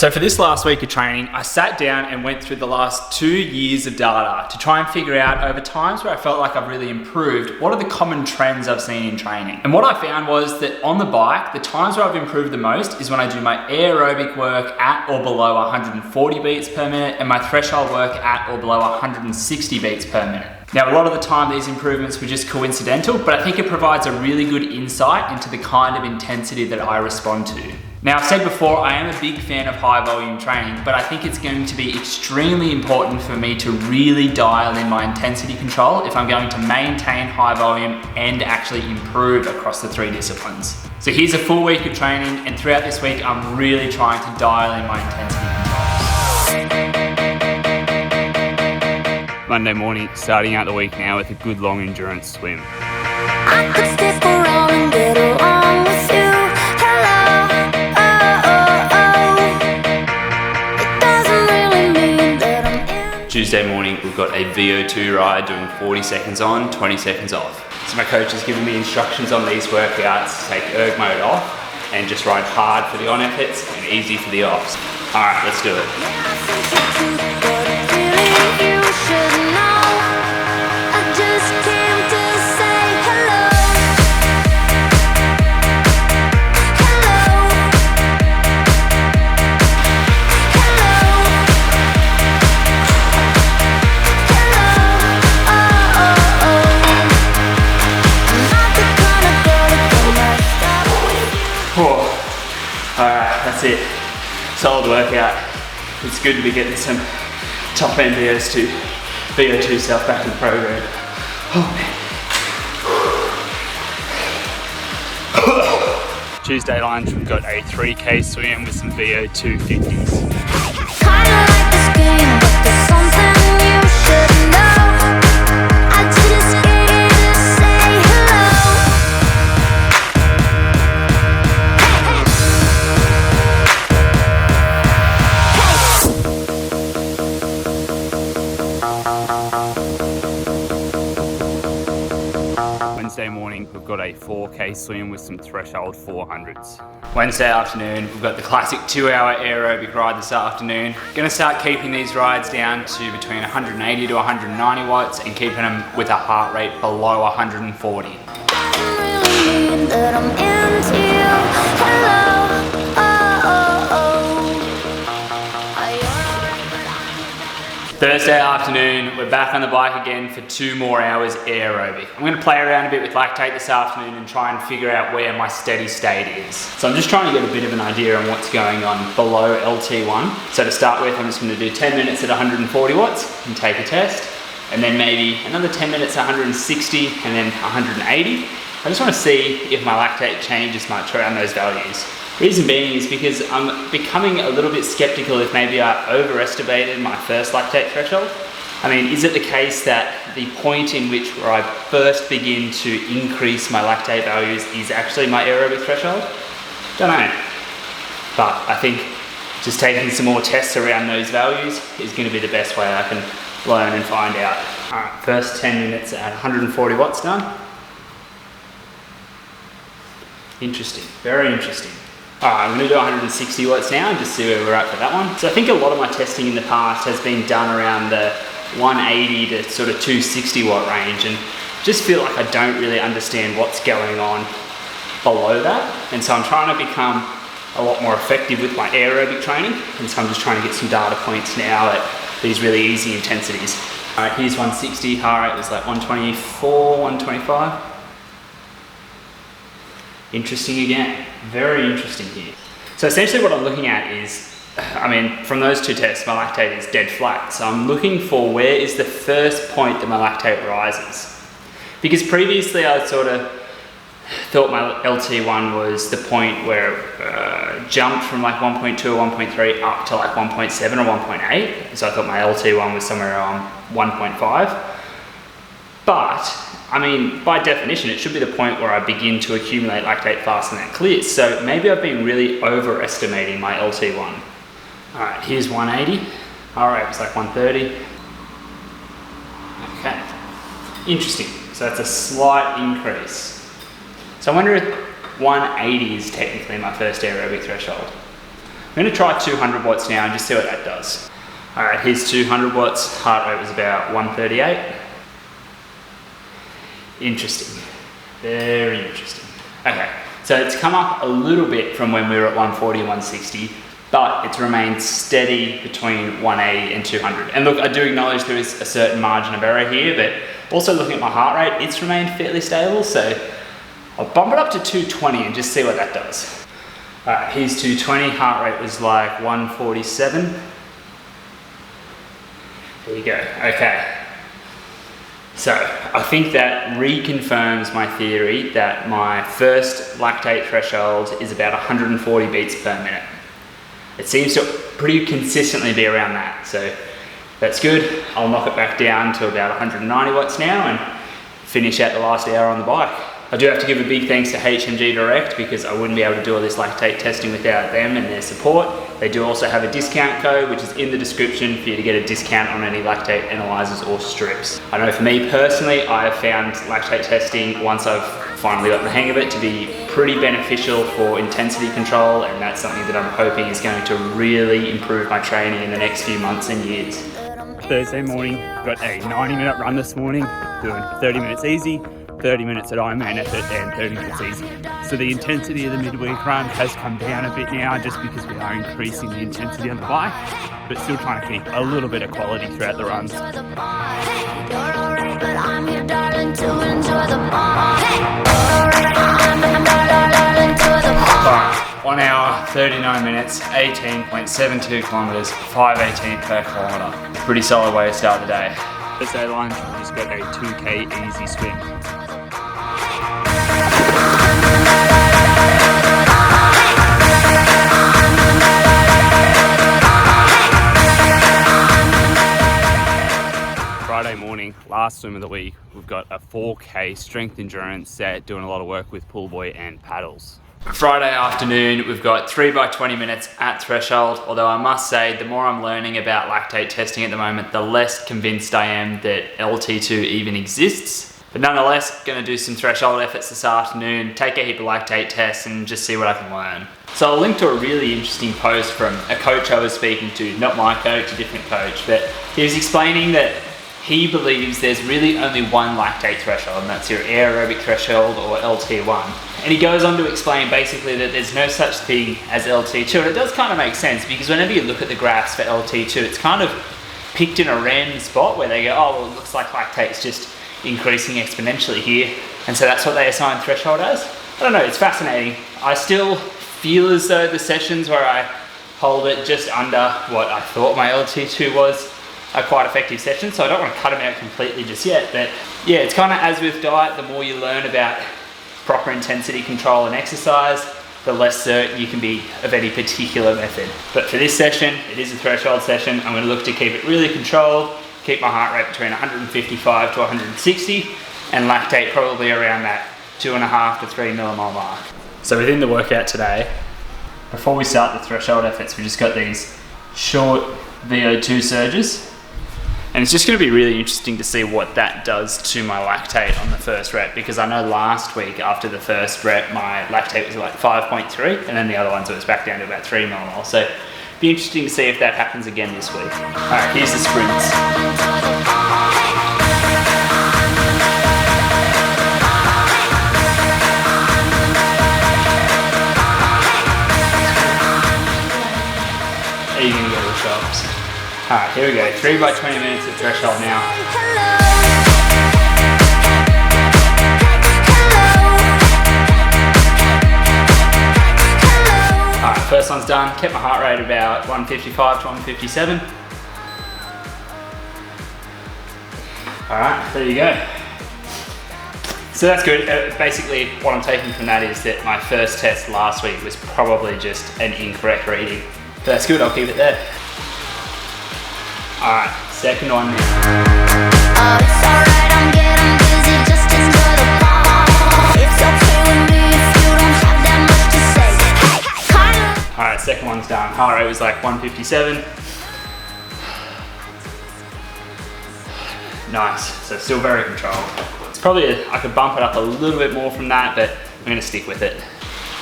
So for this last week of training, I sat down and went through the last 2 years of data to try and figure out over times where I felt like I've really improved, what are the common trends I've seen in training. And what I found was that on the bike, the times where I've improved the most is when I do my aerobic work at or below 140 beats per minute and my threshold work at or below 160 beats per minute. Now, a lot of the time these improvements were just coincidental, but I think it provides a really good insight into the kind of intensity that I respond to. Now, I've said before, I am a big fan of high volume training, but I think it's going to be extremely important for me to really dial in my intensity control if I'm going to maintain high volume and actually improve across the 3 disciplines. So here's a full week of training, and throughout this week, I'm really trying to dial in my intensity controls. Monday morning, starting out the week now with a good long endurance swim. I could stick around and get along with you. Tuesday morning, we've got a VO2 ride doing 40 seconds on, 20 seconds off. So my coach has given me instructions on these workouts to take erg mode off and just ride hard for the on efforts and easy for the offs. All right, let's do it. That's it. Solid workout. It's good to be getting some top end VO2 stuff back in the program. Oh man. Tuesday lunch, we've got a 3K swim with some VO2 50s. Kinda like this game, but there's something you should know. I just came to say hello. Wednesday morning, we've got a 4K swim with some threshold 400s. Wednesday afternoon, we've got the classic 2-hour aerobic ride this afternoon. Gonna start keeping these rides down to between 180 to 190 watts and keeping them with a heart rate below 140. Doesn't really mean that I'm into you. Hello. Thursday afternoon, we're back on the bike again for 2 more hours aerobic. I'm gonna play around a bit with lactate this afternoon and try and figure out where my steady state is. So I'm just trying to get a bit of an idea on what's going on below LT1. So to start with, I'm just gonna do 10 minutes at 140 watts and take a test, and then maybe another 10 minutes at 160 and then 180. I just wanna see if my lactate changes much around those values. Reason being is because I'm becoming a little bit skeptical if maybe I overestimated my first lactate threshold. I mean, is it the case that the point in which where I first begin to increase my lactate values is actually my aerobic threshold? Don't know. But I think just taking some more tests around those values is going to be the best way I can learn and find out. All right, first 10 minutes at 140 watts done. Interesting, very interesting. Alright, I'm going to do 160 watts now and just see where we're at for that one. So I think a lot of my testing in the past has been done around the 180 to sort of 260 watt range, and just feel like I don't really understand what's going on below that. And so I'm trying to become a lot more effective with my aerobic training, and so I'm just trying to get some data points now at these really easy intensities. Alright, here's 160, heart rate was like 124, 125. Interesting again, very interesting here. So essentially what I'm looking at is, I mean, from those 2 tests, my lactate is dead flat. So I'm looking for where is the first point that my lactate rises. Because previously I sort of thought my LT1 was the point where it jumped from like 1.2 or 1.3 up to like 1.7 or 1.8. So I thought my LT1 was somewhere around 1.5. But I mean, by definition, it should be the point where I begin to accumulate lactate faster than it clears. So maybe I've been really overestimating my LT1. All right, here's 180. All right, it's like 130. Okay, interesting. So that's a slight increase. So I wonder if 180 is technically my first aerobic threshold. I'm gonna try 200 watts now and just see what that does. All right, here's 200 watts. Heart rate was about 138. Interesting, very interesting. Okay, so it's come up a little bit from when we were at 140, 160, but it's remained steady between 180 and 200. And look, I do acknowledge there is a certain margin of error here, but also looking at my heart rate, it's remained fairly stable. So I'll bump it up to 220 and just see what that does. All right, here's 220, heart rate was like 147. There you go, okay. So I think that reconfirms my theory that my first lactate threshold is about 140 beats per minute. It seems to pretty consistently be around that, so that's good. I'll knock it back down to about 190 watts now and finish out the last hour on the bike. I do have to give a big thanks to HMG Direct because I wouldn't be able to do all this lactate testing without them and their support. They do also have a discount code which is in the description for you to get a discount on any lactate analyzers or strips. I know for me personally, I have found lactate testing, once I've finally got the hang of it, to be pretty beneficial for intensity control, and that's something that I'm hoping is going to really improve my training in the next few months and years. Thursday morning, got a 90-minute run this morning, doing 30 minutes easy, 30 minutes at Ironman effort and 30 minutes easy. So the intensity of the midweek run has come down a bit now just because we are increasing the intensity on the bike, but still trying to keep a little bit of quality throughout the runs. Alright, 1 hour, 39 minutes, 18.72 kilometers, 5:18 per kilometer. Pretty solid way to start the day. Thursday lunch, we just got a 2K easy swim. Friday morning, last swim of the week, we've got a 4K strength endurance set, doing a lot of work with pull buoy and paddles. Friday afternoon, we've got 3 by 20 minutes at threshold, although I must say the more I'm learning about lactate testing at the moment, the less convinced I am that LT2 even exists. But nonetheless, gonna do some threshold efforts this afternoon, take a heap of lactate tests and just see what I can learn. So I'll link to a really interesting post from a coach I was speaking to, not my coach, a different coach, but he was explaining that he believes there's really only one lactate threshold, and that's your aerobic threshold or LT1. And he goes on to explain basically that there's no such thing as LT2, and it does kind of make sense because whenever you look at the graphs for LT2, it's kind of picked in a random spot where they go, oh, well, it looks like lactate's just increasing exponentially here, and so that's what they assign threshold as. I don't know, it's fascinating. I still feel as though the sessions where I hold it just under what I thought my LT2 was are quite effective sessions, so I don't want to cut them out completely just yet, but yeah, it's kind of as with diet, the more you learn about proper intensity control and exercise, the less certain you can be of any particular method. But for this session, it is a threshold session. I'm going to look to keep it really controlled, keep my heart rate between 155 to 160, and lactate probably around that 2.5 to 3 millimole mark. So within the workout today, before we start the threshold efforts, we just got these short VO2 surges. And it's just going to be really interesting to see what that does to my lactate on the first rep, because I know last week after the first rep my lactate was like 5.3, and then the other ones it was back down to about 3 millimole. So it'd be interesting to see if that happens again this week. Alright, here's the sprints. Are you going to go to the shops? Alright, here we go. 3 by 20 minutes at threshold now. Alright, first one's done. Kept my heart rate about 155 to 157. Alright, there you go. So that's good. Basically, what I'm taking from that is that my first test last week was probably just an incorrect reading. But that's good, I'll keep it there. Alright, second one now. It's alright, I'm getting busy, just enjoy the ball. It's okay with me if you don't have that much to say. Hey, Alright, second one's done. Heart rate was like 157. Nice, so still very controlled. It's probably, I could bump it up a little bit more from that, but I'm going to stick with it.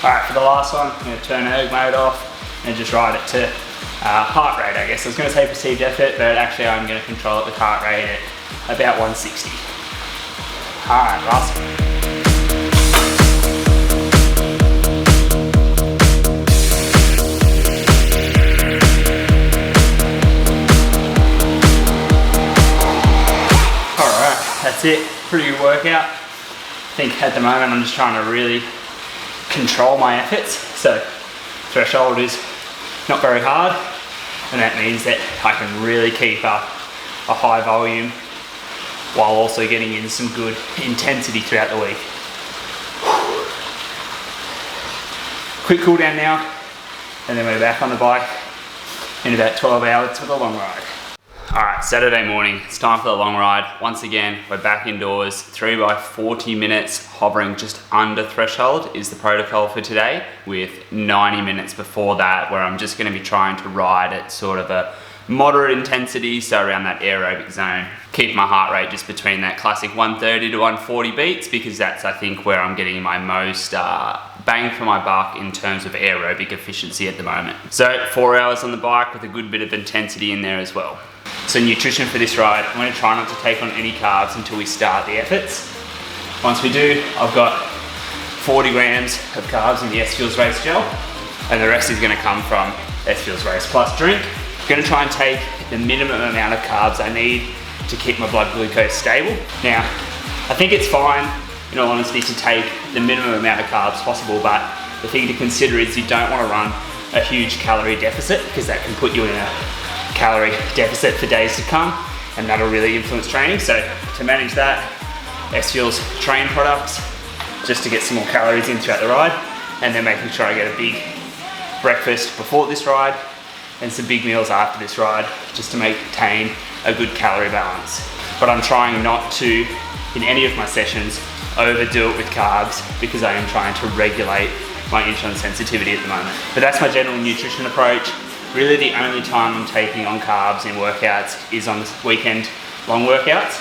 Alright, for the last one, I'm going to turn erg mode off. and just ride it to heart rate, I guess. I was going to say perceived effort, but actually I'm going to control it with heart rate at about 160. All right, last one. That's it, pretty good workout. I think at the moment I'm just trying to really control my efforts. So threshold is not very hard, and that means that I can really keep up a high volume while also getting in some good intensity throughout the week. Quick cool down now, and then we're back on the bike in about 12 hours for the long ride. All right, Saturday morning, it's time for the long ride. Once again, we're back indoors, 3 by 40 minutes, hovering just under threshold is the protocol for today, with 90 minutes before that, where I'm just gonna be trying to ride at sort of a moderate intensity, so around that aerobic zone. Keep my heart rate just between that classic 130 to 140 beats, because that's, I think, where I'm getting my most bang for my buck in terms of aerobic efficiency at the moment. So 4 hours on the bike with a good bit of intensity in there as well. So nutrition for this ride, I'm going to try not to take on any carbs until we start the efforts. Once we do, I've got 40 grams of carbs in the S-Fuels Race Gel, and the rest is going to come from S-Fuels Race Plus drink. I'm going to try and take the minimum amount of carbs I need to keep my blood glucose stable. Now, I think it's fine, in all honesty, to take the minimum amount of carbs possible, but the thing to consider is you don't want to run a huge calorie deficit, because that can put you in a calorie deficit for days to come, and that'll really influence training. So to manage that, S-Fuels Train products, just to get some more calories in throughout the ride, and then making sure I get a big breakfast before this ride and some big meals after this ride, just to maintain a good calorie balance. But I'm trying not to, in any of my sessions, overdo it with carbs, because I am trying to regulate my insulin sensitivity at the moment. But that's my general nutrition approach. Really the only time I'm taking on carbs in workouts is on the weekend long workouts.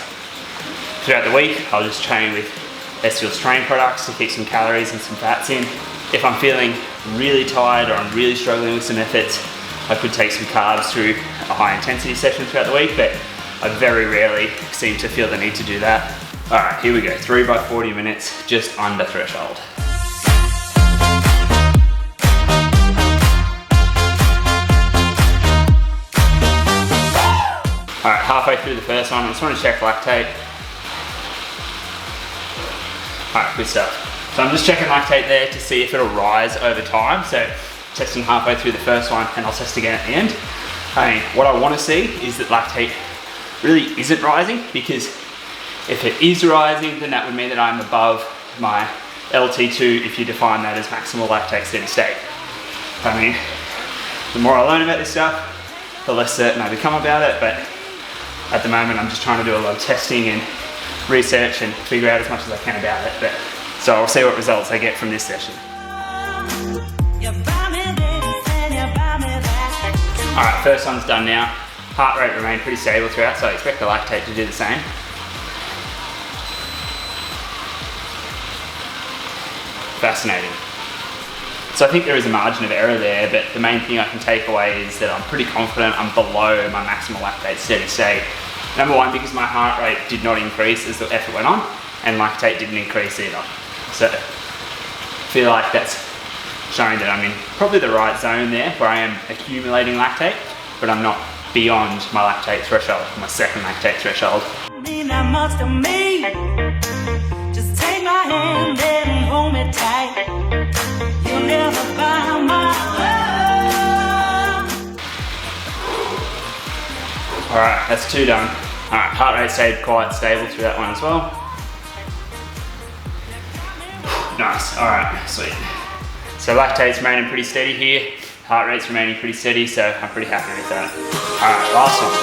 Throughout the week, I'll just train with S-Fuels Train products to keep some calories and some fats in. If I'm feeling really tired or I'm really struggling with some efforts, I could take some carbs through a high intensity session throughout the week, but I very rarely seem to feel the need to do that. All right, here we go, 3 by 40 minutes, just under threshold. All right, halfway through the first one, I just want to check lactate. All right, good stuff. So I'm just checking lactate there to see if it'll rise over time. So testing halfway through the first one, and I'll test again at the end. I mean, what I want to see is that lactate really isn't rising, because if it is rising, then that would mean that I'm above my LT2, if you define that as maximal lactate steady state. I mean, the more I learn about this stuff, the less certain I become about it, but at the moment I'm just trying to do a lot of testing and research and figure out as much as I can about it. But so I'll see what results I get from this session. Alright, first one's done now. Heart rate remained pretty stable throughout, so I expect the lactate to do the same. Fascinating. So I think there is a margin of error there, but the main thing I can take away is that I'm pretty confident I'm below my maximal lactate steady state. Number one, because my heart rate did not increase as the effort went on, and lactate didn't increase either. So I feel like that's showing that I'm in probably the right zone there, where I am accumulating lactate, but I'm not beyond my lactate threshold, my second lactate threshold. Mean that much to me. Just take my hand and hold me tight. You'll never buy my love. Alright, that's 2 done. Alright, heart rate stayed quite stable through that one as well. Nice, alright, sweet. So lactate's remaining pretty steady here. Heart rate's remaining pretty steady, so I'm pretty happy with that. Alright, last one.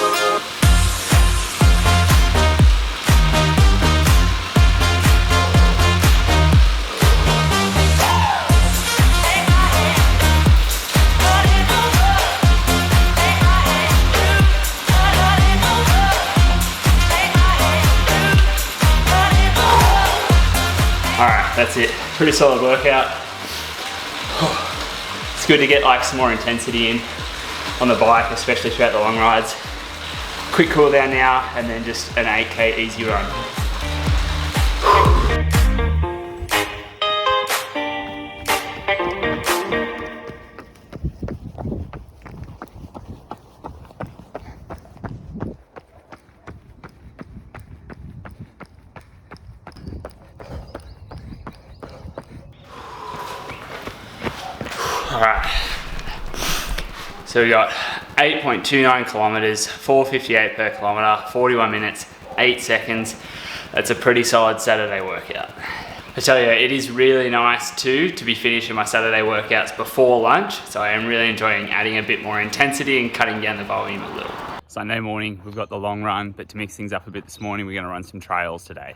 Alright, that's it. Pretty solid workout. Let's It's good to get like some more intensity in on the bike, especially throughout the long rides. Quick cool down now, and then just an 8K easy run. All right, so we got 8.29 kilometers, 4:58 per kilometer, 41 minutes, 8 seconds. That's a pretty solid Saturday workout. I tell you, it is really nice too to be finishing my Saturday workouts before lunch, so I am really enjoying adding a bit more intensity and cutting down the volume a little. Sunday morning, we've got the long run, but to mix things up a bit this morning, we're gonna run some trails today.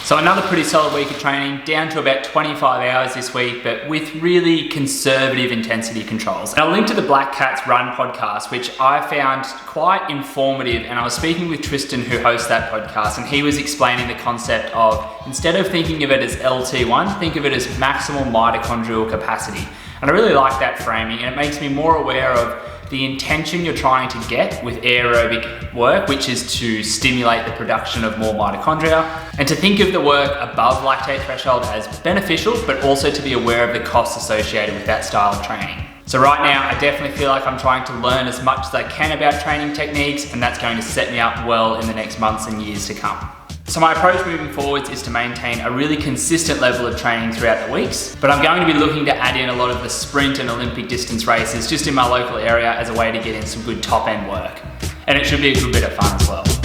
So another pretty solid week of training, down to about 25 hours this week, but with really conservative intensity controls. And I'll link to the Black Cats Run podcast, which I found quite informative. And I was speaking with Tristan, who hosts that podcast, and he was explaining the concept of, instead of thinking of it as LT1, think of it as maximal mitochondrial capacity. And I really like that framing, and it makes me more aware of the intention you're trying to get with aerobic work, which is to stimulate the production of more mitochondria, and to think of the work above lactate threshold as beneficial, but also to be aware of the costs associated with that style of training. So right now, I definitely feel like I'm trying to learn as much as I can about training techniques, and that's going to set me up well in the next months and years to come. So my approach moving forwards is to maintain a really consistent level of training throughout the weeks, but I'm going to be looking to add in a lot of the sprint and Olympic distance races just in my local area as a way to get in some good top end work. And it should be a good bit of fun as well.